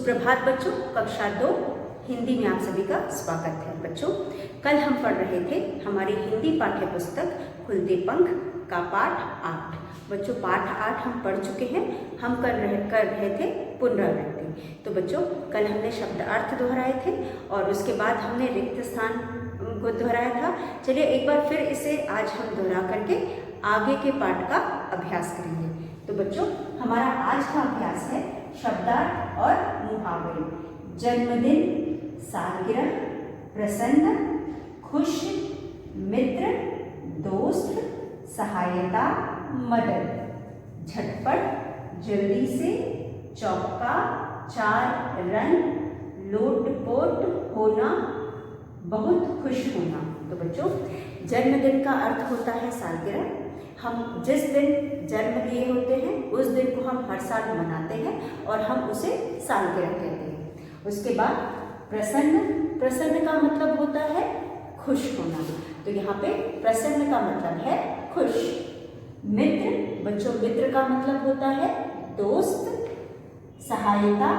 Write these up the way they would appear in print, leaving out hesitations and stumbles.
सुप्रभात बच्चों, कक्षा 2 हिंदी में आप सभी का स्वागत है। बच्चों, कल हम पढ़ रहे थे हमारी हिंदी पाठ्य पुस्तक खुलते पंख का पाठ 8। बच्चों, पाठ 8 हम पढ़ चुके हैं। हम कर रहे थे पुनरावृत्ति। तो बच्चों, कल हमने शब्द अर्थ दोहराए थे और उसके बाद हमने रिक्त स्थान को दोहराया था। चलिए एक बार फिर इसे आज हम दोहरा करके आगे के पाठ का अभ्यास करेंगे। तो बच्चों, हमारा आज का अभ्यास है शब्दार्थ और मुहावरे। जन्मदिन, सालगिरह, प्रसन्न, खुश, मित्र, दोस्त, सहायता, मदद, झटपट, जल्दी से, चौका, चार रन, लोटपोट होना, बहुत खुश होना। तो बच्चों, जन्मदिन का अर्थ होता है सालगिरह। हम जिस दिन जन्म लिए होते हैं उस दिन को हम हर साल मनाते हैं और हम उसे सालगिरह कहते हैं। उसके बाद प्रसन्न, प्रसन्न का मतलब होता है खुश होना। तो यहाँ पे प्रसन्न का मतलब है खुश। मित्र, बच्चों मित्र का मतलब होता है दोस्त। सहायता,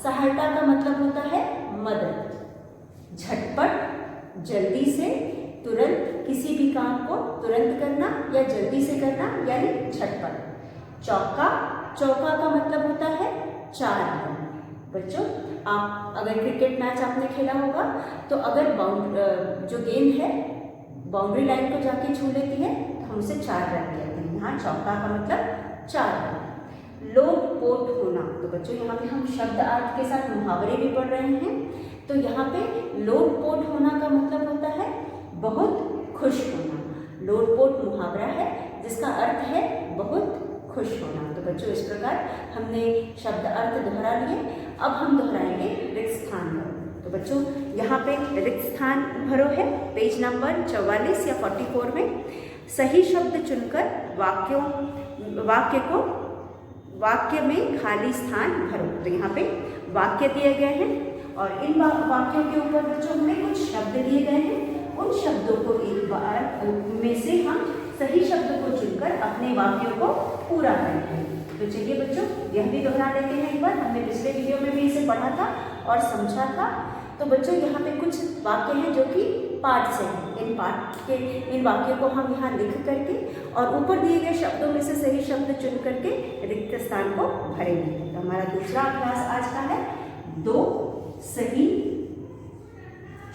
सहायता का मतलब होता है मदद। झटपट, जल्दी से, तुरंत किसी भी काम को तुरंत करना या जल्दी से करना यानी झटपट। चौका, चौका का मतलब होता है चार रन। बच्चों, आप अगर क्रिकेट मैच आपने खेला होगा तो अगर जो गेंद है बाउंड्री लाइन को जाके छू लेती है तो हम उसे चार रन कहते हैं। यहाँ चौका का मतलब चार रन। लोटपोट होना, तो बच्चों यहाँ पे हम शब्द अर्थ के साथ मुहावरे भी पढ़ रहे हैं। तो यहाँ पे लोटपोट होना का मतलब होता है बहुत खुश होना। लोटपोट मुहावरा है जिसका अर्थ है बहुत खुश होना। तो बच्चों, इस प्रकार हमने शब्द अर्थ दोहरा लिए। अब हम दोहराएंगे रिक्त स्थान भरो। तो बच्चों, यहाँ पे रिक्त स्थान भरो है पेज नंबर 44 या 44 में। सही शब्द चुनकर वाक्य में खाली स्थान भरो। तो यहाँ पे वाक्य दिए गए हैं और इन वाक्यों के ऊपर बच्चों हमें कुछ शब्द दिए गए हैं। उन शब्दों को एक बार में से हम सही शब्द को चुनकर अपने वाक्यों को पूरा करेंगे। तो चलिए बच्चों, यह भी दोहरा लेते हैं एक बार। हमने पिछले वीडियो में भी इसे पढ़ा था और समझा था। तो बच्चों, यहाँ पे कुछ वाक्य हैं जो कि पाठ से हैं। इन वाक्यों को हम यहाँ लिख करके और ऊपर दिए गए शब्दों में से सही शब्द चुन करके रिक्त स्थान को भरेंगे। तो हमारा दूसरा अभ्यास आज का है 2 सही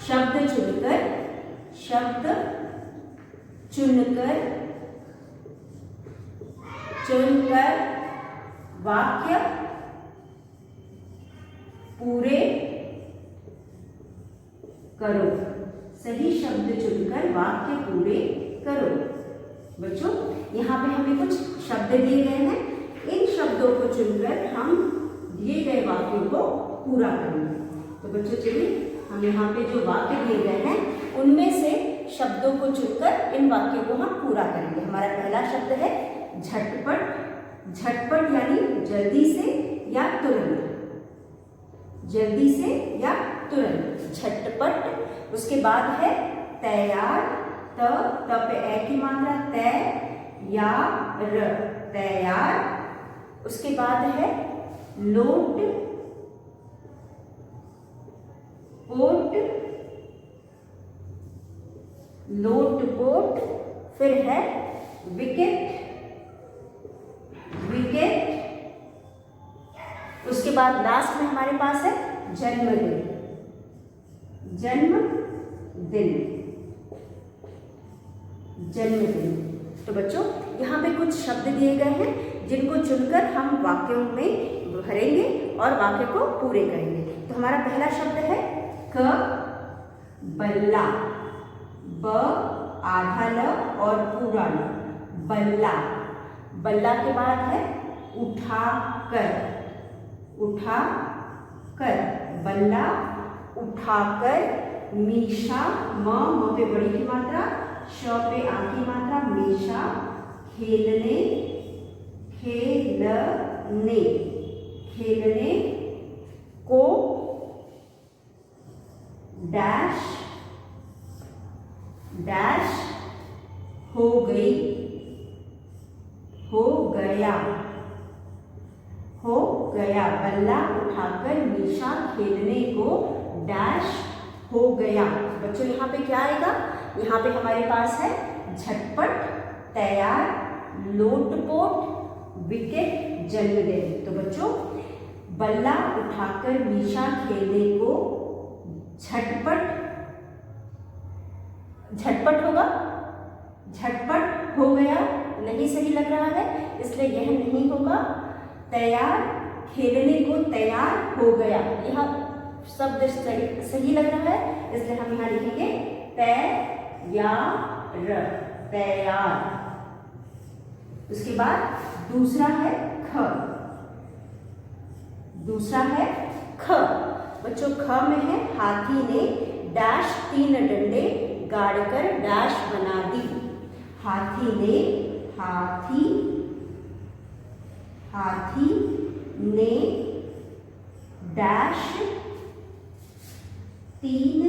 शब्द चुनकर वाक्य पूरे करो। सही शब्द चुनकर वाक्य पूरे करो। बच्चों, यहाँ पे हमें कुछ शब्द दिए गए हैं। इन शब्दों को चुनकर हम दिए गए वाक्यों को पूरा करेंगे। तो बच्चों, चलिए हम यहाँ पे जो वाक्य दिए गए हैं उनमें से शब्दों को चुनकर इन वाक्यों को हम पूरा करेंगे। हमारा पहला शब्द है झटपट। झटपट यानी जल्दी से या तुरंत। जल्दी से या तुरंत, झटपट। उसके बाद है तैयार। त पे ए की मात्रा, तय या र, तैयार। उसके बाद है लोटपोट। फिर है विकेट। उसके बाद लास्ट में हमारे पास है जन्मदिन। तो बच्चों, यहाँ पे कुछ शब्द दिए गए हैं जिनको चुनकर हम वाक्यों में भरेंगे और वाक्य को पूरे करेंगे। तो हमारा पहला शब्द है बल्ला। ब आधा ल और पूरा ल, बल्ला। बल्ला के बाद है उठाकर। बल्ला उठाकर। मीशा, म पे बड़ी की मात्रा, श पे आ की मात्रा, मीशा। खेलने को डैश हो गया। बल्ला उठाकर मीशा खेलने को डैश हो गया। बच्चों यहाँ पे क्या आएगा, यहाँ पे हमारे पास है झटपट, तैयार, लोटपोट, विकेट, जन्मदिन। तो बच्चों बल्ला उठाकर मीशा खेलने को झटपट, झटपट होगा, झटपट हो गया नहीं सही लग रहा है, इसलिए यह नहीं होगा। तैयार, खेलने को तैयार हो गया, यह शब्द सही लग रहा है, इसलिए हम यहाँ लिखेंगे तैयार, तैयार। उसके बाद दूसरा है ख, दूसरा है ख। बच्चों ख में है हाथी ने डैश 3 डंडे गाड़कर डैश बना दी। हाथी ने, हाथी ने डैश 3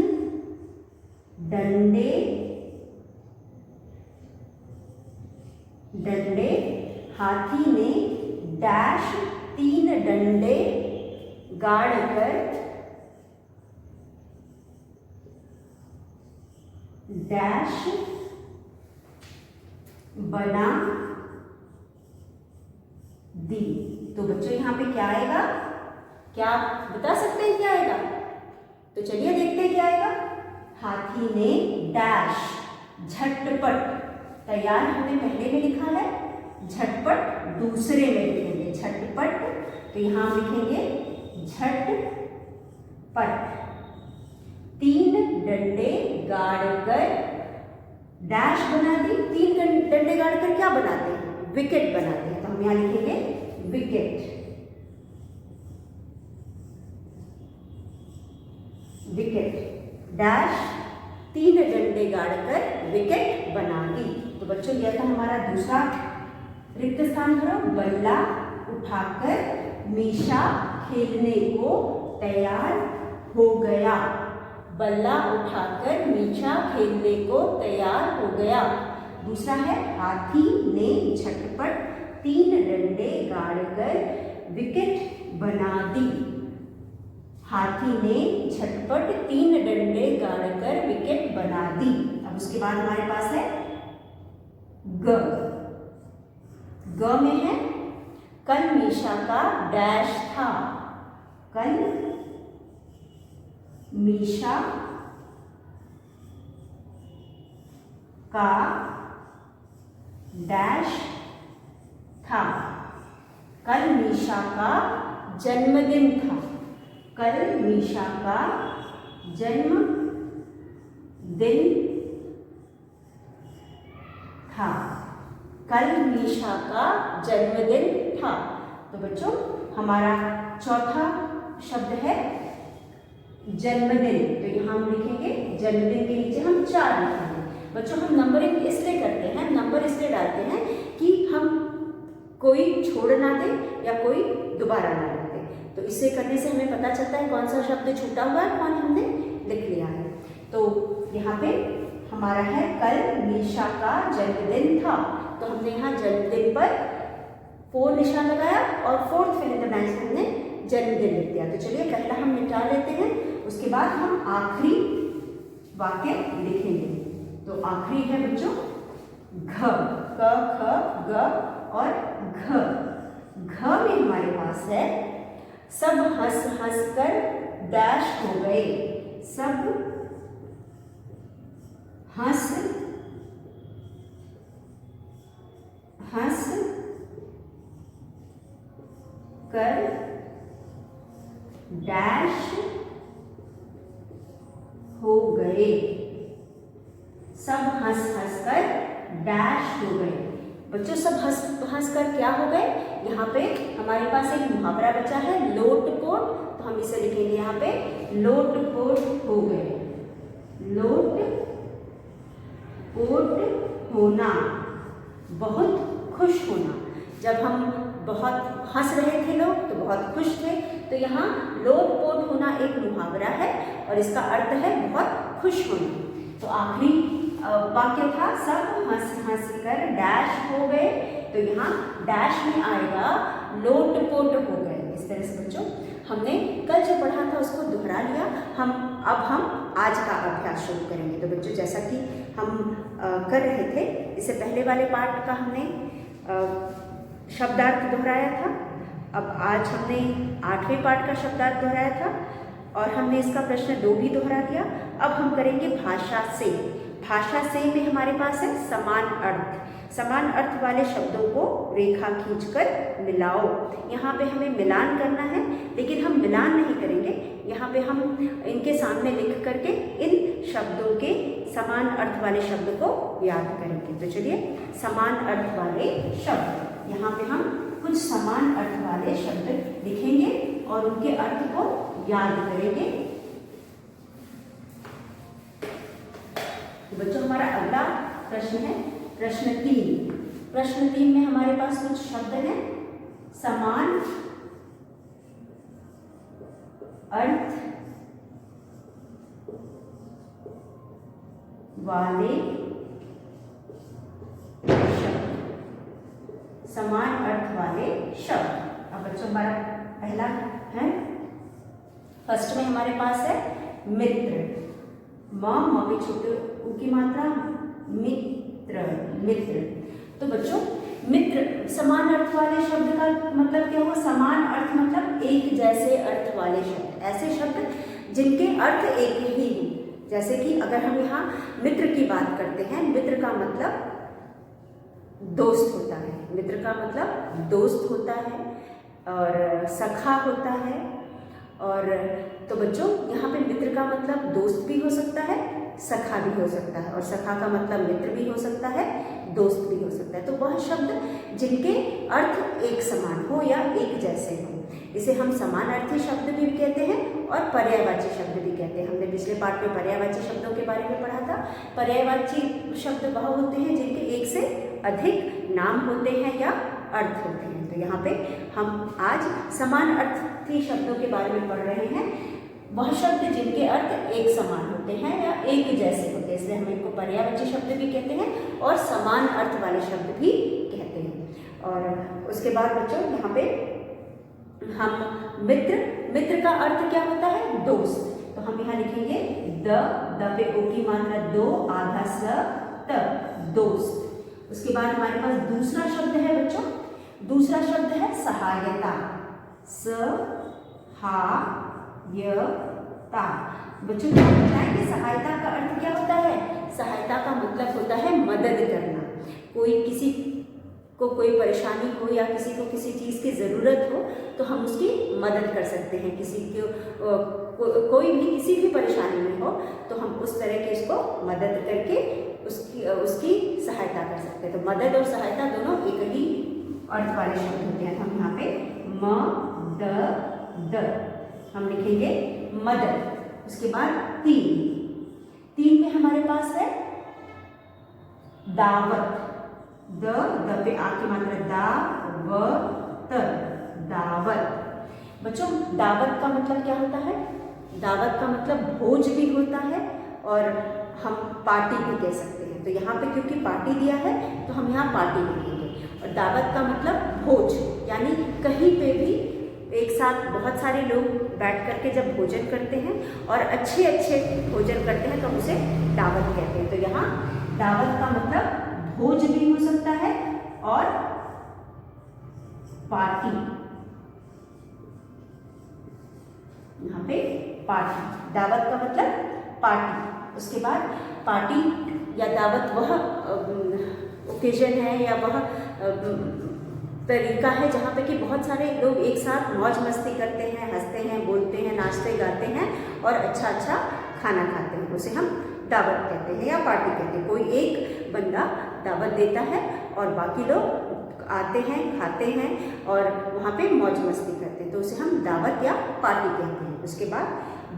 डंडे हाथी ने डैश 3 डंडे गाड़कर डैश बना दी। तो बच्चों यहाँ पे क्या आएगा, क्या आप बता सकते हैं क्या आएगा? तो चलिए देखते हैं क्या आएगा। हाथी ने डैश, झटपट, तैयार हमने पहले में लिखा है, झटपट दूसरे में लिखेंगे, झटपट, तो यहाँ हम लिखेंगे झटपट। 3 डंडे गाड़कर डैश बना दी। 3 डंडे गाड़कर क्या बनाते हैं? विकेट बनाते हैं, तो हम यहाँ लिखेंगे विकेट, विकेट, डैश 3 डंडे गाड़कर विकेट बना दी। तो बच्चों यह था हमारा दूसरा रिक्त स्थान भरो। बल्ला उठाकर मीशा खेलने को तैयार हो गया। बल्ला उठाकर मीशा खेलने को तैयार हो गया। दूसरा है हाथी ने झटपट 3 डंडे गाड़कर विकेट बना दी। हाथी ने झटपट 3 डंडे गाड़कर विकेट बना दी। अब उसके बाद हमारे पास है ग। ग में है कल मीशा का डैश था। कल मीशा का डैश था। कल मीशा का जन्मदिन था। कल मीशा का जन्मदिन था। कल मीशा का जन्मदिन था। तो बच्चों हमारा चौथा शब्द है जन्मदिन। तो यहाँ हम लिखेंगे जन्मदिन के नीचे हम 4 लिखेंगे। बच्चों हम नंबरिंग इसलिए करते हैं, नंबर इसलिए डालते हैं कि हम कोई छोड़ ना दें या कोई दोबारा ना लिख दें। तो इससे करने से हमें पता चलता है कौन सा शब्द छूटा हुआ है, कौन हमने लिख लिया है। तो यहाँ पे हमारा है कल मीशा का जन्मदिन था। तो हमने यहाँ जन्मदिन पर 4 निशान लगाया और 4th fill in the blanks में हमने जन्मदिन लिख दिया। तो चलिए पहला हम निपटा लेते हैं, उसके बाद हम आखिरी वाक्य लिखेंगे। तो आखिरी है बच्चों घ, क, ख, ग और घ। घ में हमारे पास है सब हंस हंस कर डैश हो गए। सब हंस हंस कर डैश हो गए। सब हंस हंस कर डैश हो गए। बच्चों सब हंस हंस कर क्या हो गए? यहाँ पे हमारे पास एक मुहावरा बचा है लोटपोट, तो हम इसे लिखेंगे यहाँ पे लोटपोट हो गए। लोटपोट होना, बहुत खुश होना। जब हम बहुत हंस रहे थे लोग तो बहुत खुश थे, तो यहाँ लोटपोट होना एक मुहावरा है और इसका अर्थ है बहुत खुश होना। तो आखिरी वाक्य था सब हंस हंस कर डैश हो गए। तो यहाँ डैश में आएगा लोटपोट हो गए। इस तरह से बच्चों हमने कल जो पढ़ा था उसको दोहरा लिया। अब हम आज का अभ्यास शुरू करेंगे। तो बच्चों, जैसा कि हम कर रहे थे, इससे पहले वाले पाठ का हमने शब्दार्थ दोहराया था। अब आज हमने 8वें पाठ का शब्दार्थ दोहराया था और हमने इसका प्रश्न 2 भी दोहरा दिया। अब हम करेंगे भाषा से। भाषा से में हमारे पास है समान अर्थ। समान अर्थ वाले शब्दों को रेखा खींचकर मिलाओ। यहाँ पे हमें मिलान करना है, लेकिन हम मिलान नहीं करेंगे। यहाँ पे हम इनके सामने लिख करके इन शब्दों के समान अर्थ वाले शब्द को याद करेंगे। तो चलिए, समान अर्थ वाले शब्द, यहाँ पे हम कुछ समान अर्थ वाले शब्द लिखेंगे और उनके अर्थ को याद करेंगे। तो बच्चों, हमारा अगला प्रश्न है प्रश्न 3। प्रश्न 3 में हमारे पास कुछ शब्द हैं। समान अर्थ वाले शब्द। समान अर्थ वाले शब्द। अब बच्चों, हमारा पहला है, फर्स्ट में हमारे पास है मित्र। म के छोटे उ की मात्रा, मित्र, मित्र। तो बच्चों, मित्र समान अर्थ वाले शब्द का मतलब क्या हुआ? समान अर्थ मतलब एक जैसे अर्थ वाले शब्द, ऐसे शब्द जिनके अर्थ एक ही हो। जैसे कि अगर हम यहाँ मित्र की बात करते हैं, मित्र का मतलब दोस्त होता है। मित्र का मतलब दोस्त होता है और सखा होता है। और तो बच्चों, यहाँ पे मित्र का मतलब दोस्त भी हो सकता है, सखा भी हो सकता है, और सखा का मतलब मित्र भी हो सकता है, दोस्त भी हो सकता है। तो वह शब्द जिनके अर्थ एक समान हो या एक जैसे हो, इसे हम समानार्थी शब्द भी कहते हैं और पर्यायवाची शब्द भी कहते हैं। हमने पिछले पाठ में पर्यायवाची शब्दों के बारे में पढ़ा था। पर्यायवाची शब्द वह होते हैं जिनके एक से अधिक नाम होते हैं या अर्थ होते हैं। तो यहाँ पे हम आज समान अर्थी शब्दों के बारे में पढ़ रहे हैं। वह शब्द जिनके अर्थ एक समान होते हैं या एक जैसे होते हैं, इसलिए हम इनको पर्यायवाची शब्द भी कहते हैं और समान अर्थ वाले शब्द भी कहते हैं। और उसके बाद बच्चों, यहाँ पे हम मित्र का अर्थ क्या होता है? दोस्त। तो हम यहाँ लिखेंगे द पे ओ की मात्रा 2, आधा स त, दोस्त। उसके बाद हमारे पास दूसरा शब्द है बच्चों, दूसरा शब्द है सहायता। स हा य ता। बच्चों, क्या बताएं कि सहायता का अर्थ क्या होता है? सहायता का मतलब होता है मदद करना। कोई किसी को कोई परेशानी हो या किसी को किसी चीज़ की ज़रूरत हो तो हम उसकी मदद कर सकते हैं। किसी को कोई भी किसी भी परेशानी में हो तो हम उस तरह के इसको मदद करके उसकी सहायता कर सकते हैं। तो मदद और सहायता दोनों एक ही अर्थ वाले शब्द होते हैं। हम यहाँ पे म द हम लिखेंगे मदद। उसके बाद 3 में हमारे पास है दावत। द पे आ की मात्रा दा व त, दावत। बच्चों, दावत का मतलब क्या होता है? दावत का मतलब भोज भी होता है और हम पार्टी भी कह सकते हैं। तो यहाँ पे क्योंकि पार्टी दिया है तो हम यहाँ पार्टी लिखेंगे। और दावत का मतलब भोज, यानी कहीं पे भी एक साथ बहुत सारे लोग बैठ करके जब भोजन करते हैं और अच्छे भोजन करते हैं तो उसे दावत कहते हैं। तो यहाँ दावत का मतलब भोज भी हो सकता है और पार्टी। यहाँ पे पार्टी, दावत का मतलब पार्टी। उसके बाद पार्टी या दावत वह ओकेजन है या वह तरीका है जहाँ पे कि बहुत सारे लोग एक साथ मौज मस्ती करते हैं, हंसते हैं, बोलते हैं, नाचते गाते हैं और अच्छा खाना खाते हैं। उसे हम दावत कहते हैं या पार्टी कहते हैं। कोई एक बंदा दावत देता है और बाकी लोग आते हैं, खाते हैं और वहाँ पे मौज मस्ती करते हैं, तो उसे हम दावत या पार्टी कहते हैं। उसके बाद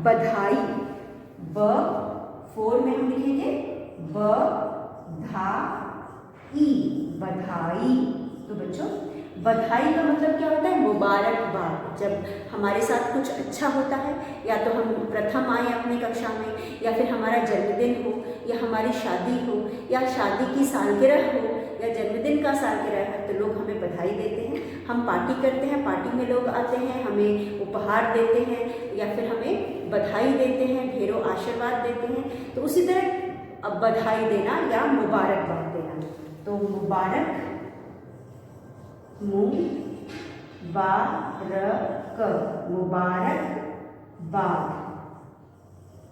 बधाई। 4 में हम लिखेंगे बधाई, बधाई। तो बच्चों, बधाई का मतलब क्या होता है? मुबारकबाद। जब हमारे साथ कुछ अच्छा होता है, या तो हम प्रथम आए अपनी कक्षा में, या फिर हमारा जन्मदिन हो, या हमारी शादी हो, या शादी की सालगिरह हो, या जन्मदिन का सालगिरह है, तो लोग हमें बधाई देते हैं, हम पार्टी करते हैं, पार्टी में लोग आते हैं, हमें उपहार देते हैं या फिर हमें बधाई देते हैं, ढेरों आशीर्वाद देते हैं। तो उसी तरह अब बधाई देना या मुबारकबाद देना, तो मुबारक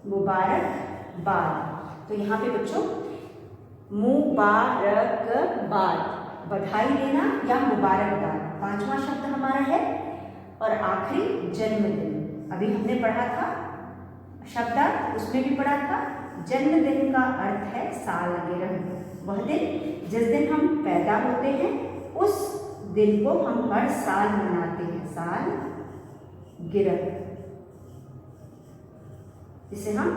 मुबारकबाद। तो यहाँ पे बच्चों मुबारकबाद, बधाई देना या मुबारकबाद, पांचवा शब्द हमारा है। और आखिरी जन्मदिन, अभी हमने पढ़ा था शब्दार्थ, उसमें भी पढ़ा था जन्मदिन का अर्थ है सालगिरह, वह दिन जिस दिन हम पैदा होते हैं उस दिन को हम हर साल मनाते हैं, सालगिरह, जिसे हम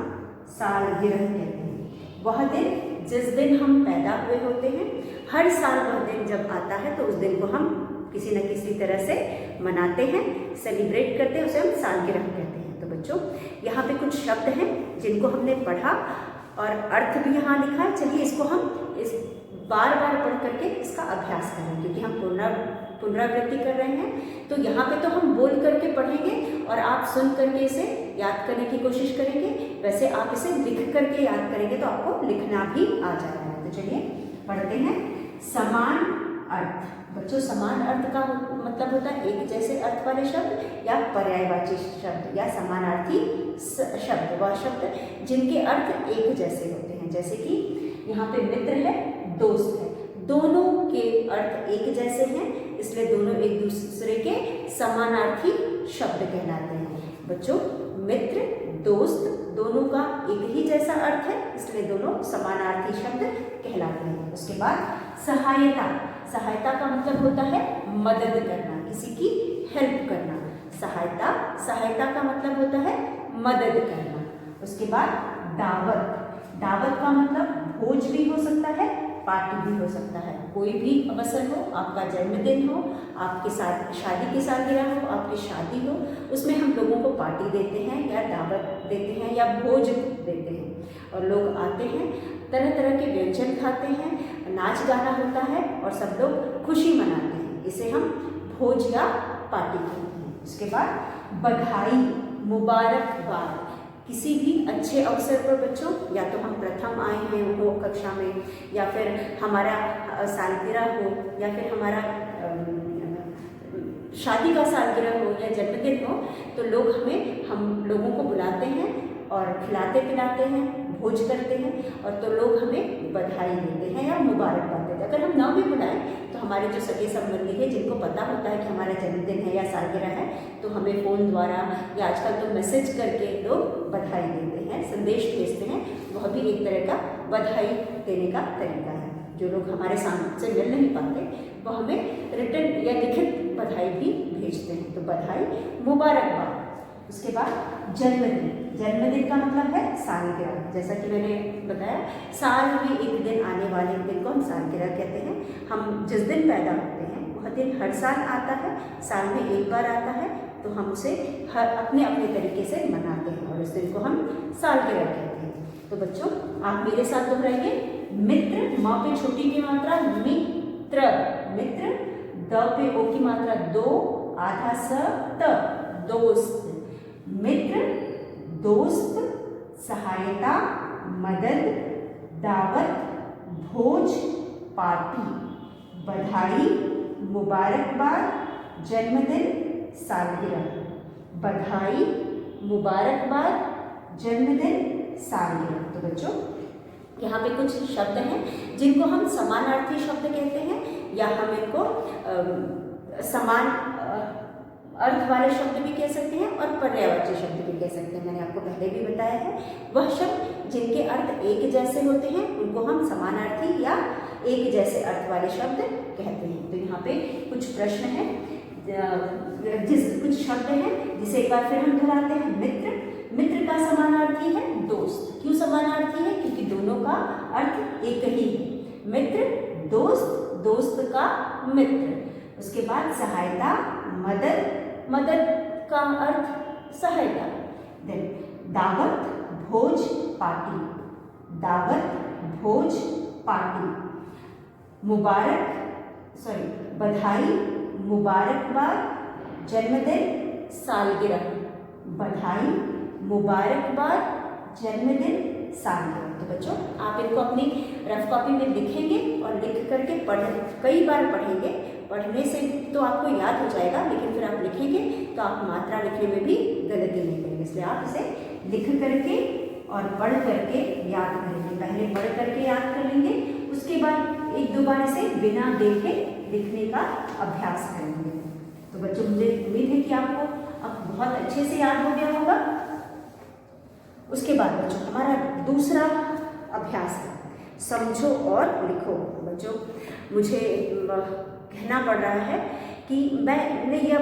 सालगिरह कहते हैं। वह दिन जिस दिन हम पैदा हुए होते हैं, हर साल वह दिन जब आता है तो उस दिन को हम किसी न किसी तरह से मनाते हैं, सेलिब्रेट करते हैं, उसे हम सालगिरह कहते हैं। तो बच्चों यहाँ पे कुछ शब्द हैं जिनको हमने पढ़ा और अर्थ भी यहाँ लिखा है। चलिए इसको हम इस बार बार पढ़ करके इसका अभ्यास करें, क्योंकि हम पुनरावृत्ति कर रहे हैं। तो यहाँ पे तो हम बोल करके पढ़ेंगे और आप सुन करके इसे याद करने की कोशिश करेंगे। वैसे आप इसे लिख करके याद करेंगे तो आपको लिखना भी आ जाएगा। तो चलिए पढ़ते हैं। समान अर्थ, बच्चों समान अर्थ का मतलब होता है एक जैसे अर्थ वाले शब्द या पर्यायवाची शब्द या समानार्थी शब्द, वह शब्द जिनके अर्थ एक जैसे होते हैं। जैसे कि यहाँ पे मित्र है, दोस्त है, दोनों के अर्थ एक जैसे हैं, इसलिए दोनों एक दूसरे के समानार्थी शब्द कहलाते हैं। बच्चों मित्र दोस्त दोनों का एक ही जैसा अर्थ है, इसलिए दोनों समानार्थी शब्द कहलाते हैं। उसके बाद सहायता, सहायता का मतलब होता है मदद करना, किसी की हेल्प करना। सहायता, सहायता का मतलब होता है मदद करना। उसके बाद दावत, दावत का मतलब भोज भी हो सकता है, पार्टी भी हो सकता है। कोई भी अवसर हो, आपका जन्मदिन हो, आपके साथ शादी की सालगिरह हो, आपकी शादी हो, उसमें हम लोगों को पार्टी देते हैं या दावत देते हैं या भोज देते हैं और लोग आते हैं, तरह तरह के व्यंजन खाते हैं, नाच गाना होता है और सब लोग खुशी मनाते हैं। इसे हम भोज या पार्टी कहते हैं। उसके बाद बधाई, मुबारकबाद, किसी भी अच्छे अवसर पर बच्चों, या तो हम प्रथम आए हैं हो कक्षा में, या फिर हमारा सालगिरह हो, या फिर हमारा शादी का सालगिरह हो या जन्मदिन हो, तो लोग हम लोगों को बुलाते हैं और खिलाते पिलाते हैं, भोज करते हैं, और तो लोग हमें बधाई देते हैं या मुबारकबाद देते हैं। अगर हम ना भी बुलाएं तो हमारे जो सगे संबंधी है, जिनको पता होता है कि हमारा जन्मदिन है या सालगिरह है, तो हमें फ़ोन द्वारा या आजकल तो मैसेज करके लोग बधाई देते हैं, संदेश भेजते हैं। वह भी एक तरह का बधाई देने का तरीका है। जो लोग हमारे सामने से मिल नहीं पाते वो हमें रिटर्न या लिखित बधाई भी भेजते हैं। तो बधाई, मुबारकबाद। उसके बाद जन्मदिन, जन्मदिन का मतलब है सालगिरह। जैसा कि मैंने बताया, साल में एक दिन आने वाले दिन को हम सालगिरह कहते हैं। हम जिस दिन पैदा होते हैं वह दिन हर साल आता है, साल में एक बार आता है, तो हम उसे अपने अपने तरीके से मनाते हैं और इस दिन को हम सालगिरह कहते हैं। तो बच्चों आप मेरे साथ दोहराइए। मित्र, म पे छोटी की मात्रा मित्र, मित्र, द पे ओ की मात्रा दो, आधा स त, दोस्त। मित्र, दोस्त, सहायता, मदद, दावत, भोज, पार्टी, बधाई, मुबारकबाद, जन्मदिन, सालगिरह। बधाई, मुबारकबाद, जन्मदिन, सालगिरह। तो बच्चों यहाँ पे कुछ शब्द हैं जिनको हम समानार्थी शब्द कहते हैं, या हम इनको समान अर्थ वाले शब्द भी कह सकते हैं और पर्यायवाची शब्द भी कह सकते हैं। मैंने आपको पहले भी बताया है, वह शब्द जिनके अर्थ एक जैसे होते हैं उनको हम समानार्थी या एक जैसे अर्थ वाले शब्द कहते हैं। तो यहाँ पे कुछ प्रश्न हैं, कुछ शब्द हैं जिसे एक बार फिर हम दोहराते हैं। मित्र, मित्र का समानार्थी है दोस्त। क्यों समानार्थी है? क्योंकि दोनों का अर्थ एक ही है। मित्र, दोस्त, दोस्त का मित्र। उसके बाद सहायता, मदद, मदद का अर्थ सहायता। देन दावत, भोज, पार्टी, दावत, भोज, पार्टी। बधाई, मुबारकबाद, जन्मदिन, सालगिरह। बधाई, मुबारकबाद, जन्मदिन, सालगिरह। तो बच्चों आप इनको अपनी रफ कॉपी में लिखेंगे और लिख करके कई बार पढ़ेंगे। पढ़ने से तो आपको याद हो जाएगा, लेकिन फिर आप लिखेंगे तो आप मात्रा लिखने में भी गलती नहीं करेंगे। इसलिए आप इसे लिख करके और पढ़ करके याद करेंगे। पहले पढ़ करके याद कर लेंगे, उसके बाद एक दो बार इसे बिना देखे लिखने का अभ्यास करेंगे। तो बच्चों मुझे उम्मीद है कि आपको अब बहुत अच्छे से याद हो गया होगा। उसके बाद बच्चों हमारा दूसरा अभ्यास है समझो और लिखो। बच्चों मुझे कहना पड़ रहा है कि मैंने यह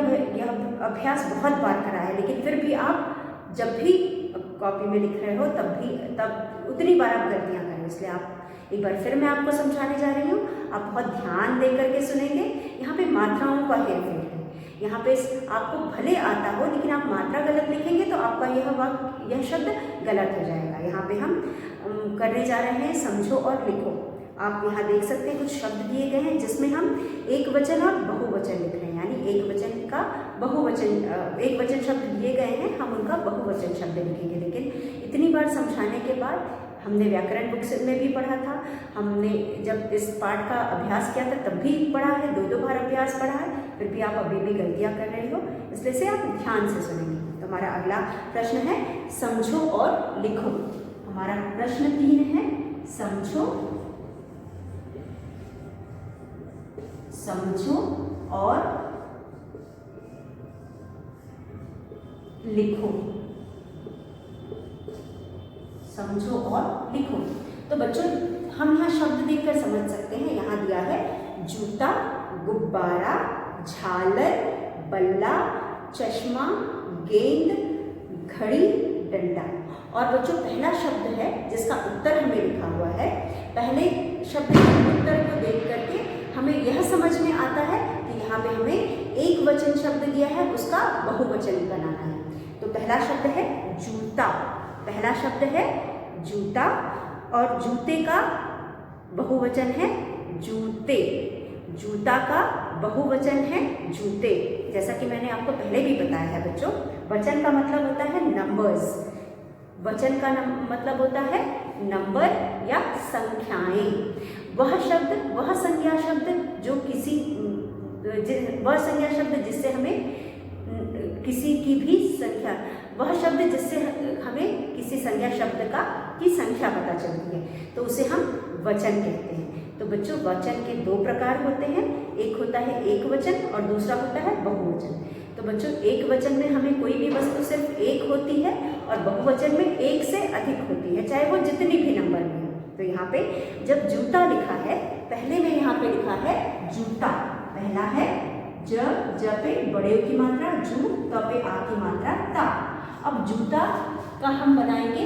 अभ्यास बहुत बार करा है, लेकिन फिर भी आप जब भी कॉपी में लिख रहे हो तब उतनी बार आप गलतियाँ करें। इसलिए आप एक बार फिर मैं आपको समझाने जा रही हूँ। आप बहुत ध्यान दे करके सुनेंगे। यहाँ पे मात्राओं का हेरफेर है। यहाँ पे आपको भले आता हो, लेकिन आप मात्रा गलत लिखेंगे तो आपका यह शब्द गलत हो जाएगा। यहाँ पे हम करने जा रहे हैं समझो और लिखो। आप यहाँ देख सकते हैं कुछ शब्द दिए गए हैं जिसमें हम एक वचन और बहुवचन लिख रहे हैं, यानी एक वचन शब्द दिए गए हैं, हम उनका बहुवचन शब्द लिखेंगे। लेकिन इतनी बार समझाने के बाद हमने व्याकरण बुक में भी पढ़ा था, हमने जब इस पाठ का अभ्यास किया था तब भी पढ़ा है, दो बार अभ्यास पढ़ा है, फिर भी आप अभी भी गलतियाँ कर रहे हो। इसलिए से आप ध्यान से सुनेंगे। तो हमारा अगला प्रश्न है समझो और लिखो। हमारा प्रश्न 3 है समझो और लिखो। समझो और लिखो। तो बच्चों हम यहाँ शब्द देखकर समझ सकते हैं। यहाँ दिया है जूता, गुब्बारा, झालर, बल्ला, चश्मा, गेंद, घड़ी, डंडा। और बच्चों पहला शब्द है जिसका उत्तर हमें लिखा हुआ है। पहले शब्द के उत्तर को देख करके हमें यह समझ में आता है कि यहाँ पे हमें एक वचन शब्द दिया है, उसका बहुवचन बनाना है। तो पहला शब्द है जूता। पहला शब्द है जूता और जूते का बहुवचन है जूते। जूता का बहुवचन है जूते। जैसा कि मैंने आपको पहले भी बताया है बच्चों, वचन का मतलब होता है नंबर्स। वचन का मतलब होता है नंबर या संख्याएं। वह संज्ञा शब्द जिससे हमें किसी की भी संख्या, वह शब्द जिससे हमें किसी संज्ञा शब्द की संख्या पता चलती है, तो उसे हम वचन कहते हैं। तो बच्चों वचन के 2 प्रकार होते हैं, एक होता है एक वचन और दूसरा होता है बहुवचन। तो बच्चों एक वचन में हमें कोई भी वस्तु सिर्फ एक होती है और बहुवचन में एक से अधिक होती है, चाहे वो जितनी भी नंबर में हो। तो यहाँ पे जब जूता लिखा है, पहले में यहाँ पे लिखा है जूता। पहला है ज पे बड़े की मात्रा जू, त पे आ की मात्रा ता। अब जूता का हम बनाएंगे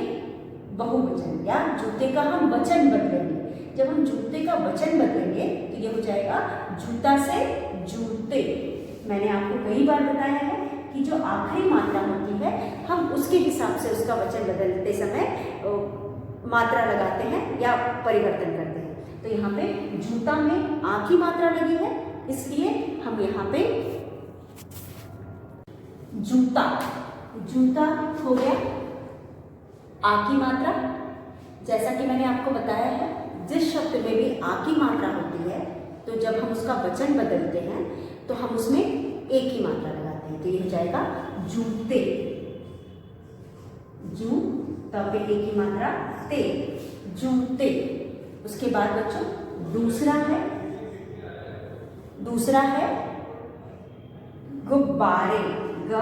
बहुवचन या जूते का हम वचन बदलेंगे। जब हम जूते का वचन बदलेंगे तो ये हो जाएगा जूता से जूते। मैंने आपको कई बार बताया है कि जो आखिरी मात्रा होती है हम उसके हिसाब से उसका वचन बदलते समय मात्रा लगाते हैं या परिवर्तन करते हैं। तो यहाँ पे जूता में आ की मात्रा लगी है, इसलिए हम यहाँ पे जूता हो गया आ की मात्रा। जैसा कि मैंने आपको बताया है, जिस शब्द में भी आ की मात्रा होती है तो जब हम उसका वचन बदलते हैं तो हम उसमें एक ही मात्रा लगाते हैं। तो ये हो जाएगा जूते। जू तब एक ही मात्रा ते, जूते। उसके बाद बच्चों दूसरा है गुब्बारे। ग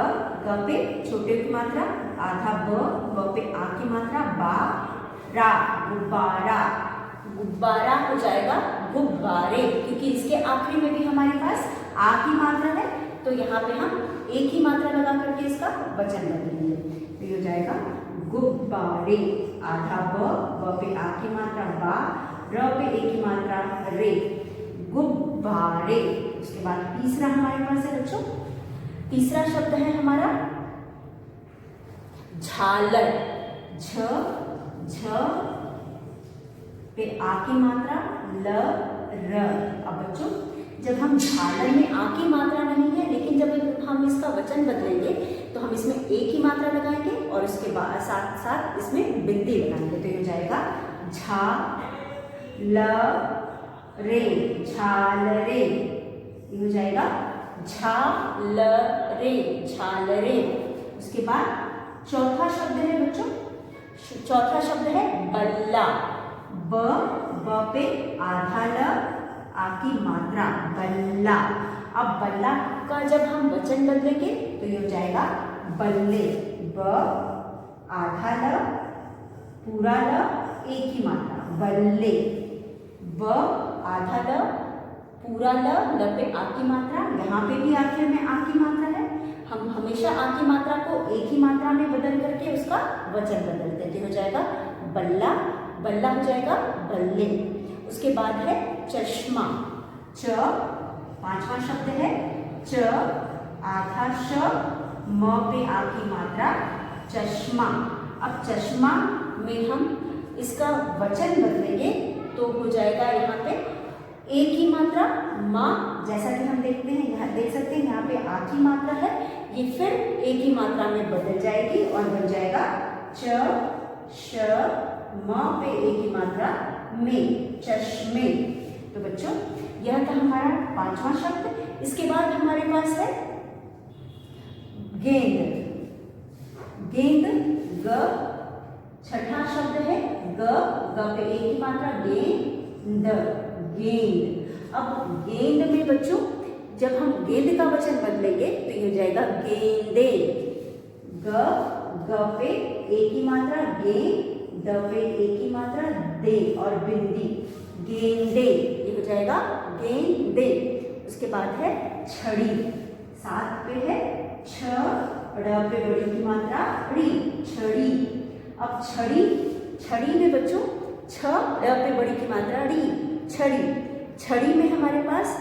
पे छोटे की मात्रा, आधा ब पे आ की मात्रा, बा रा, गुब्बारा। गुब्बारा हो जाएगा गुब्बारे, क्योंकि इसके आखिरी में भी हमारे पास आ की मात्रा है, तो यहाँ पे हम एक ही मात्रा लगा करके इसका वचन बदलेंगे। तो ये हो जाएगा गुब्बारे। आधा ब पे आ की मात्रा, बा, र पे एक ही मात्रा, रे, गुब्बारे। उसके बाद तीसरा हमारे पास है बच्चों, तीसरा शब्द है हमारा झालर। झ पे आ की मात्रा, ल, र। अब बच्चों जब हम झालर में आ की मात्रा नहीं है, लेकिन जब हम इसका वचन बदलेंगे तो हम इसमें ए की मात्रा लगाएंगे और उसके बाद साथ साथ इसमें बिंदी लगाएंगे। तो ये हो जाएगा झा ल रे, झालरे। ये हो जाएगा झालरे, झालरे। उसके बाद चौथा शब्द है बच्चों, चौथा शब्द है बल्ला। ब पे आधा ल, आ की मात्रा, बल्ला। अब बल्ला का जब हम वचन बदलेंगे तो ये हो जाएगा बल्ले। ब आधा ल, पूरा ल, एक ही मात्रा, बल्ले। ब आधा ल, पूरा ल पे आ की मात्रा, यहाँ पे भी आखिर में आ की मात्रा है। हम हमेशा आ की मात्रा को एक ही मात्रा में बदल करके उसका वचन बदलते हैं। हो जाएगा बल्ला, बल्ला हो जाएगा बल्ले। उसके बाद है चश्मा। च पांचवा शब्द है, च आधा श, म पे आ की मात्रा, चश्मा। अब चश्मा में हम इसका वचन बदलेंगे तो हो जाएगा यहाँ पे एक ही मात्रा, माँ। जैसा कि हम देखते हैं, यहाँ देख सकते हैं यहाँ पे आ की मात्रा है, ये फिर एक ही मात्रा में बदल जाएगी और बन जाएगा च श, म पे एक ही मात्रा, में, चश्मे। तो बच्चों यह था हमारा पांचवा शब्द। इसके बाद हमारे पास है गेंद। गेंद ग, छठा शब्द है ग, ग पे एक ही मात्रा, गेंद, गेंद। अब गेंद में बच्चों जब हम गेंद का वचन बदलेंगे तो ये हो जाएगा गेंदे। ग पे एक ही मात्रा, गे, द पे एक ही मात्रा, दे और बिंदी, गेंदे। ये हो जाएगा गेंदे। उसके बाद है छड़ी। सात पे है छ, ड़ पे बड़ी की मात्रा, ड़ी, छड़ी। अब छड़ी, छड़ी में बच्चों छ, ड़ पे बड़ी की मात्रा, ड़ी, छड़ी। छड़ी में हमारे पास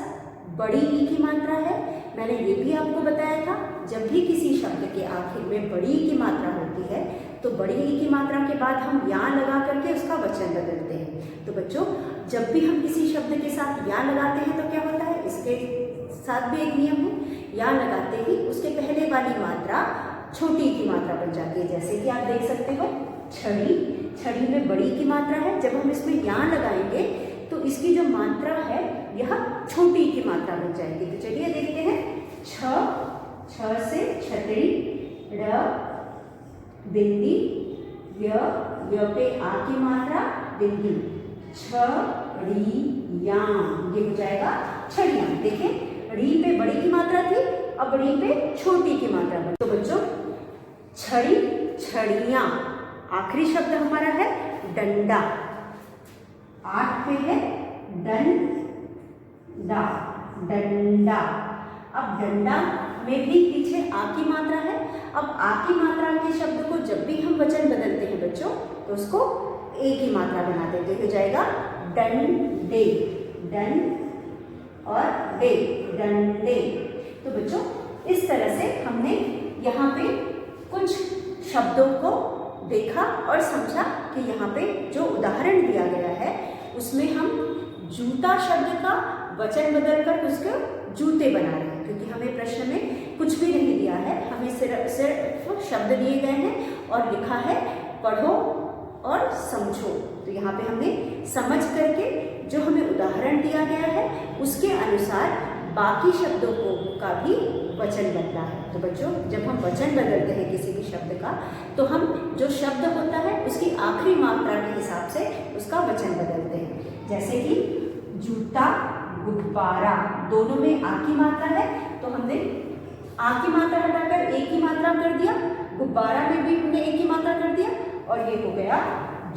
बड़ी ई की मात्रा है। मैंने ये भी आपको बताया था, जब भी किसी शब्द के आखिर में बड़ी ई की मात्रा होती है तो बड़ी ई की मात्रा के बाद हम या लगा करके उसका वचन बदलते हैं। तो बच्चों जब भी हम किसी शब्द के साथ या लगाते हैं तो क्या होता है, इसके साथ भी एक नियम है, या लगाते ही उसके पहले वाली मात्रा छोटी की मात्रा बन जाती है। जैसे कि आप देख सकते हो छड़ी, छड़ी में बड़ी की मात्रा है, जब हम इसमें या लगाएंगे तो इसकी जो मात्रा है यह छोटी की मात्रा बन जाएगी। तो चलिए देखते हैं। छ से छतरी, र बिंदी, य पे आ की मात्रा, बिंदी, छड़ियाँ। ये हो जाएगा छड़ियाँ। देखिए री पे बड़ी की मात्रा थी, अब री पे छोटी की मात्रा बनी। तो बच्चों छड़ी, छड़ियाँ। आखिरी शब्द हमारा है डंडा। 8 पे है डंडा, डंडा। अब डंडा में भी पीछे आ की मात्रा है। अब आ की मात्रा के शब्द को जब भी हम वचन बदलते हैं बच्चों तो उसको एक ही मात्रा बना देते हैं। हो जाएगा डंडे, डन और डे, डंडे। तो बच्चों इस तरह से हमने यहाँ पे कुछ शब्दों को देखा और समझा कि यहाँ पे जो उदाहरण दिया गया है उसमें हम जूता शब्द का वचन बदलकर उसके जूते बना रहे हैं, क्योंकि हमें प्रश्न में कुछ भी नहीं दिया है, हमें सिर्फ शब्द दिए गए हैं और लिखा है पढ़ो और समझो। तो यहाँ पे हमने समझ करके जो हमें उदाहरण दिया गया है उसके अनुसार बाकी शब्दों का भी वचन बदला है। तो बच्चों जब हम वचन बदलते हैं किसी भी शब्द का तो हम जो शब्द होता है उसकी आखिरी मात्रा के हिसाब से उसका वचन बदलते हैं। जैसे कि जूता, गुब्बारा, दोनों में आ की मात्रा है तो हमने आ की मात्रा हटाकर एक ही मात्रा कर दिया, गुब्बारा में भी हमने एक ही मात्रा कर दिया और ये हो गया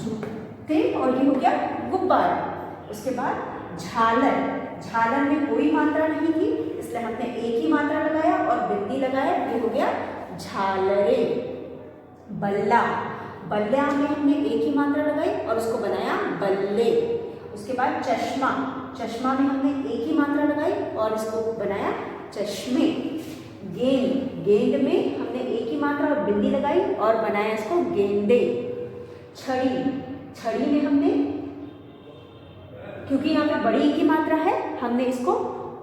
जूते और ये हो गया गुब्बारा। उसके बाद झालर, झालर में कोई मात्रा नहीं थी इसलिए हमने एक ही मात्रा लगाया और बिंदी लगाया, ये हो गया झालरे। बल्ला, बल्ला में हमने एक ही मात्रा लगाई और उसको बनाया बल्ले। उसके बाद चश्मा, चश्मा में हमने एक ही मात्रा लगाई और इसको बनाया चश्मे। गेंद, गेंद में हमने एक ही मात्रा और बिंदी लगाई और बनाया इसको गेंदे। छड़ी, छड़ी में हमने क्योंकि यहाँ पे बड़ी की मात्रा है हमने इसको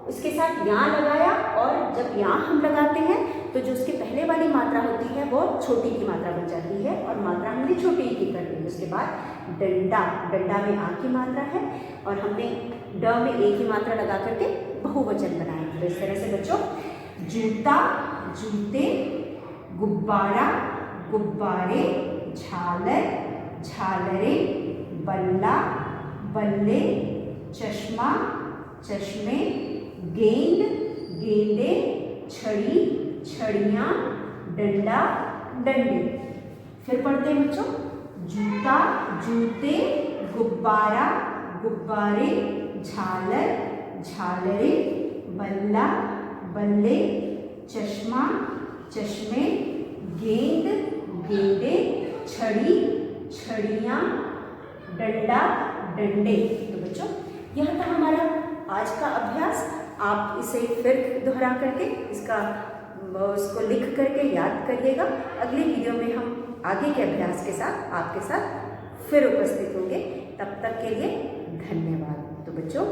उसके साथ यहाँ लगाया, और जब यहाँ हम लगाते हैं तो जो उसके पहले वाली मात्रा होती है वो छोटी की मात्रा बन जाती है, और मात्रा हमने छोटी की कर दी। उसके बाद डंडा, डंडा में आ की मात्रा है, और हमने ड में ए की मात्रा लगा करके बहुवचन बनाया। तो इस तरह से बच्चों जूता, जूते, गुब्बारा, गुब्बारे, झालर, झालरें, बल्ला, बल्ले, चश्मा, चश्मे, गेंद, गेंदे, छड़ी, छड़ियाँ, डंडा, डंडे। फिर पढ़ते हैं बच्चों, जूता, जूते, गुब्बारा, गुब्बारे, झालर, झालरें, बल्ला, बल्ले, चश्मा, चश्मे, गेंद, गेंदे, छड़ी, छड़ियाँ, डंडा, डंडे। तो बच्चों यह था हमारा आज का अभ्यास। आप इसे फिर दोहरा करके उसको लिख करके याद करिएगा। अगले वीडियो में हम आगे के अभ्यास के साथ आपके साथ फिर उपस्थित होंगे। तब तक के लिए धन्यवाद। तो बच्चों